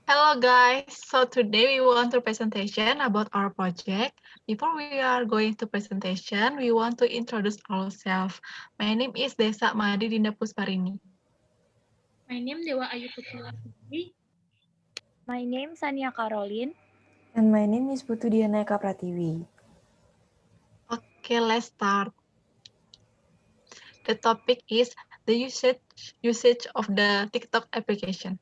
Hello guys, so today we want to presentation about our project. Before we are going to presentation, we want to introduce ourselves. My name is Desa Madi Dinda Pusparini. My name Dewa Ayu Putri. My name Sania Caroline. And my name is Putu Diana Eka Pratiwi. Okay, let's start. The topic is the usage of the TikTok application.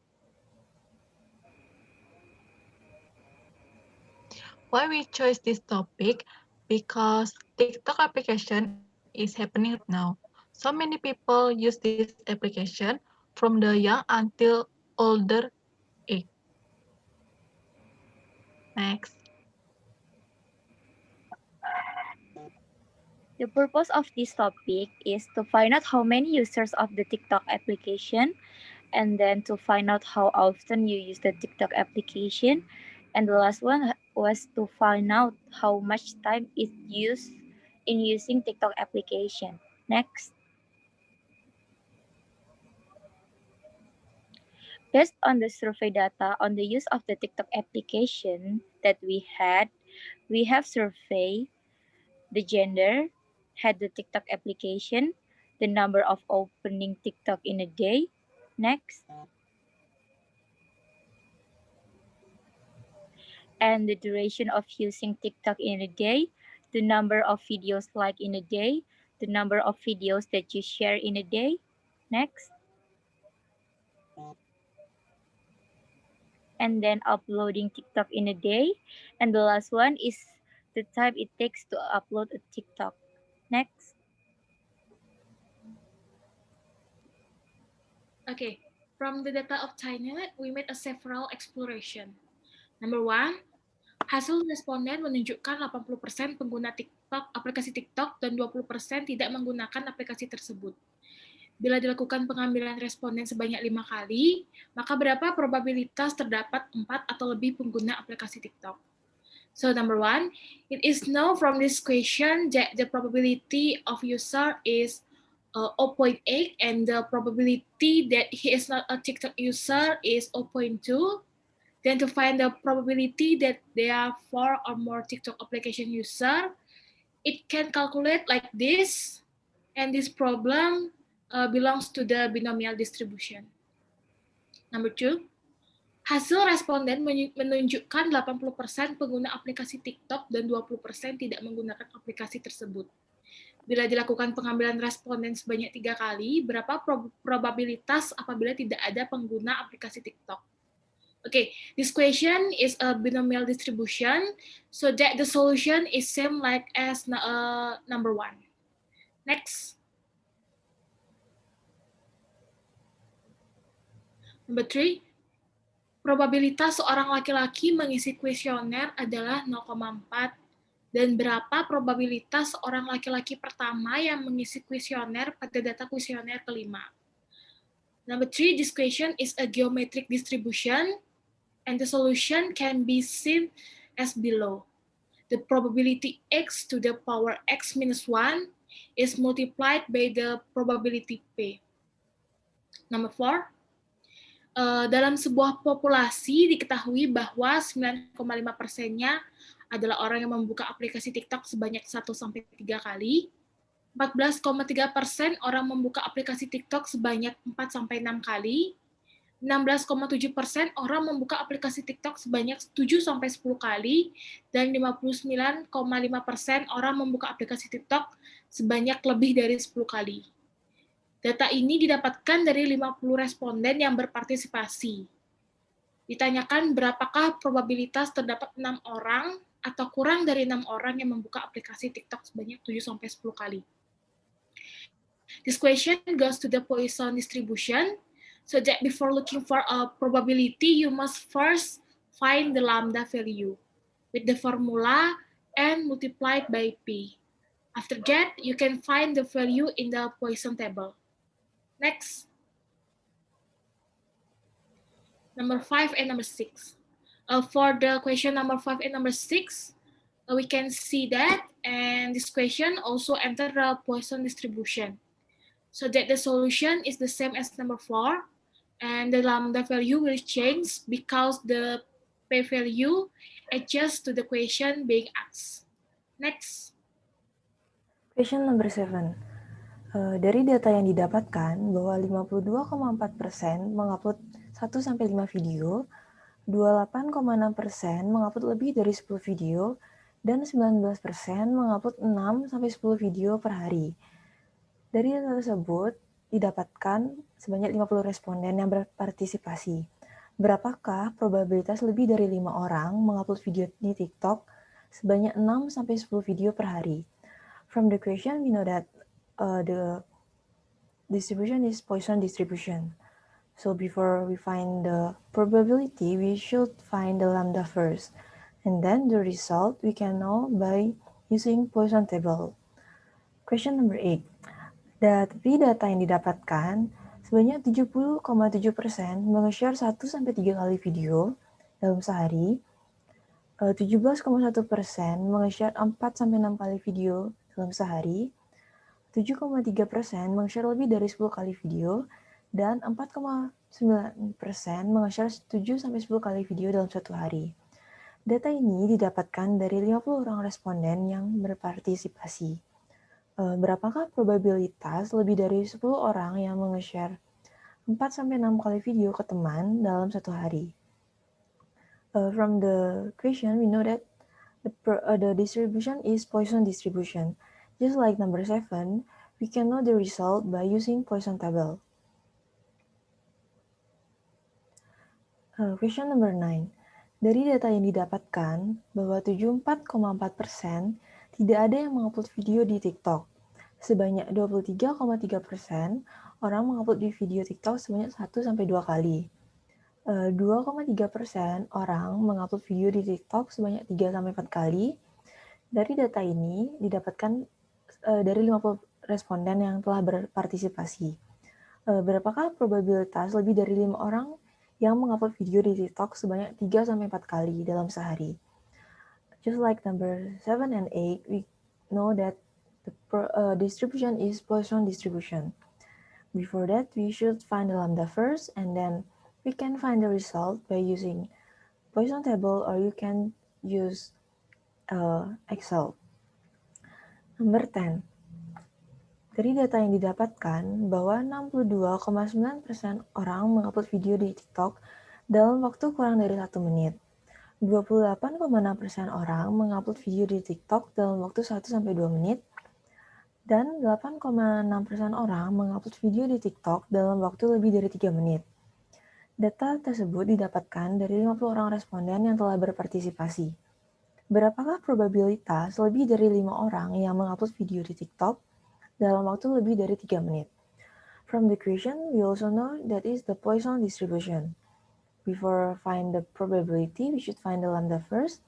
Why we chose this topic? Because TikTok application is happening right now. So many people use this application from the young until older age. Next. The purpose of this topic is to find out how many users of the TikTok application, and then to find out how often you use the TikTok application, and the last one was to find out how much time is used in using TikTok application. Next. Based on the survey data on the use of the TikTok application that we have surveyed the gender, had the TikTok application, the number of opening TikTok in a day. Next. And the duration of using TikTok in a day, the number of videos liked in a day, the number of videos that you share in a day. Next. And then uploading TikTok in a day. And the last one is the time it takes to upload a TikTok. Next. Okay, from the data of China, we made a several exploration. Number one, hasil responden menunjukkan 80% pengguna TikTok, aplikasi TikTok, dan 20% tidak menggunakan aplikasi tersebut. Bila dilakukan pengambilan responden sebanyak 5 kali, maka berapa probabilitas terdapat 4 atau lebih pengguna aplikasi TikTok? So number one, it is known from this question that the probability of user is 0.8 and the probability that he is not a TikTok user is 0.2. Then to find the probability that there are 4 or more TikTok application user, it can calculate like this, and this problem belongs to the binomial distribution. Number two, hasil responden menunjukkan 80% pengguna aplikasi TikTok dan 20% tidak menggunakan aplikasi tersebut. Bila dilakukan pengambilan responden sebanyak 3 kali, berapa probabilitas apabila tidak ada pengguna aplikasi TikTok? Okay, this question is a binomial distribution, so that the solution is same like as number one. Next. Number three, probabilitas seorang laki-laki mengisi kuesioner adalah 0,4 dan berapa probabilitas seorang laki-laki pertama yang mengisi kuesioner pada data kuesioner kelima. Number three, this question is a geometric distribution and the solution can be seen as below. The probability x to the power x minus 1 is multiplied by the probability p. Number four, dalam sebuah populasi diketahui bahwa 9,5%-nya adalah orang yang membuka aplikasi TikTok sebanyak 1-3 kali, 14,3% orang membuka aplikasi TikTok sebanyak 4-6 kali, 16,7% orang membuka aplikasi TikTok sebanyak 7-10 kali, dan 59,5% orang membuka aplikasi TikTok sebanyak lebih dari 10 kali. Data ini didapatkan dari 50 responden yang berpartisipasi. Ditanyakan berapakah probabilitas terdapat 6 orang atau kurang dari 6 orang yang membuka aplikasi TikTok sebanyak 7-10 kali. This question goes to the Poisson distribution, so that before looking for a probability, you must first find the lambda value with the formula n multiplied by p. After that, you can find the value in the Poisson table. Next. Number 5 and number 6. For the question number 5 and number 6, we can see that, and this question also enter the Poisson distribution, so that the solution is the same as number 4. And the lambda value will change because the p-value adjusts to the question being asked. Next. Question number 7. Dari data yang didapatkan bahwa 52,4% mengupload 1-5 video, 28,6% mengupload lebih dari 10 video, dan 19% mengupload 6-10 video per hari. Dari data tersebut, didapatkan sebanyak 50 responden yang berpartisipasi. Berapakah probabilitas lebih dari 5 orang mengupload video di TikTok sebanyak 6-10 video per hari? From the question, we know that the distribution is Poisson distribution. So before we find the probability, we should find the lambda first. And then the result we can know by using Poisson table. Question number 8. Dari data yang didapatkan, sebanyak 70,7% menge-share 1-3 kali video dalam sehari, 17,1% menge-share 4-6 kali video dalam sehari, 7,3% menge-share lebih dari 10 kali video, dan 4,9% menge-share 7-10 kali video dalam satu hari. Data ini didapatkan dari 50 orang responden yang berpartisipasi. Berapakah probabilitas lebih dari 10 orang yang menge-share 4-6 kali video ke teman dalam satu hari? From the question, we know that the distribution is Poisson distribution. Just like number 7, we can know the result by using Poisson table. Question number 9. Dari data yang didapatkan, bahwa 74,4% tidak ada yang mengupload video di TikTok. Sebanyak 23,3% orang mengupload di video TikTok sebanyak 1-2 kali. 2,3% orang mengupload video di TikTok sebanyak 3-4 kali. Dari data ini didapatkan dari 50 responden yang telah berpartisipasi. Berapakah probabilitas lebih dari 5 orang yang mengupload video di TikTok sebanyak 3-4 kali dalam sehari? Just like number 7 and 8, we know that the distribution is Poisson distribution. Before that, we should find the lambda first, and then we can find the result by using Poisson table, or you can use Excel. Number 10. Dari data yang didapatkan, bahwa 62,9% orang mengupload video di TikTok dalam waktu kurang dari 1 menit. 28,6% orang mengupload video di TikTok dalam waktu 1-2 menit. Dan 8,6% orang mengupload video di TikTok dalam waktu lebih dari 3 menit. Data tersebut didapatkan dari 50 orang responden yang telah berpartisipasi. Berapakah probabilitas lebih dari 5 orang yang mengupload video di TikTok dalam waktu lebih dari 3 menit? From the question, we also know that is the Poisson distribution. Before find the probability, we should find the lambda first,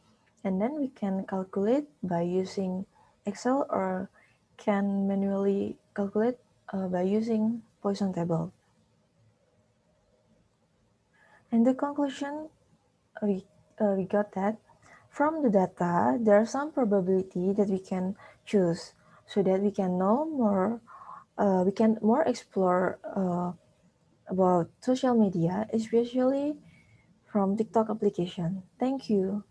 and then we can calculate by using Excel or can manually calculate by using Poisson table. And the conclusion, we got that from the data, there are some probability that we can choose so that we can know more, we can more explore about social media, especially from TikTok application. Thank you.